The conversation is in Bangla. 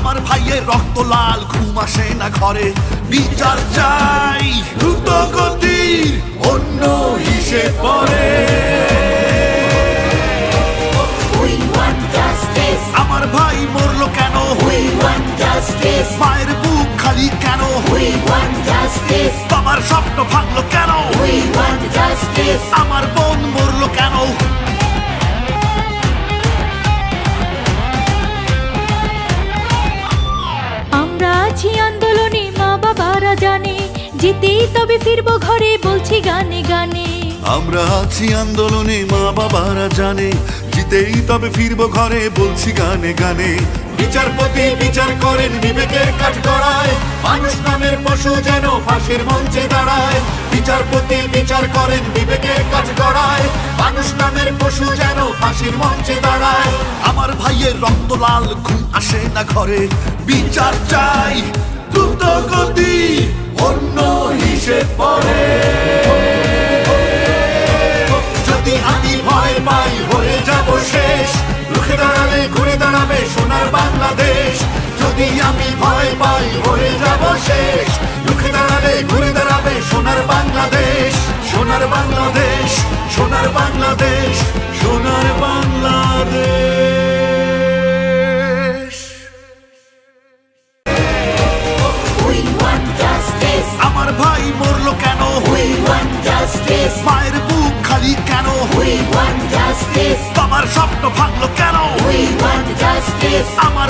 আমার ভাইয়ের রক্ত লাল, ঘুম আসে না ঘরে, বিচার চাই দ্রুত গতির, অন্য হিসেব পরে। আমার ভাই মরলো কেন? মায়ের বুক খালি কেন? বাবার স্বপ্ন ভাঙলো কেন? আমার বোন মরলো কেন? আমরা আছি আন্দোলনে, মা বাবারা জানে, জিতেই তবে ফিরবো ঘরে, বলছি গানে গানে। আমরা আছি আন্দোলনে, মা বাবারা জানে, জিতেই তবে ফিরবো ঘরে, বলছি গানে গানে। বিচারপতি বিচার করেন বিবেকের কাঠগড়ায়, মানুষ নামের পশু যেন ফাঁসির মঞ্চে দাঁড়ায়। বিচারপতি বিচার করেন বিবেকের কাঠগড়ায়, মানুষ নামের পশু যেন ফাঁসির মঞ্চে দাঁড়ায়। আমার ভাইয়ের রক্ত লাল, ঘুম আসে না ঘরে, বিচার চাই দ্রুত গতি, অন্য হিসেব পরে। যদি আমি ভয় পাই হয়ে যাব শেষ, রুখে দাঁড়ালে ঘুরে দাঁড়াবে সোনার বাংলাদেশ। যদি আমি ভয় পাই হয়ে যাব শেষ, রুখে দাঁড়ালে ঘুরে দাঁড়াবে সোনার বাংলাদেশ। সোনার বাংলাদেশ, সোনার বাংলাদেশ, সোনার বাংলাদেশ। আমার ভাই মরলো কেন? মায়ের বুক খালি কেন? বাবার স্বপ্ন ভাঙলো কেন? আমার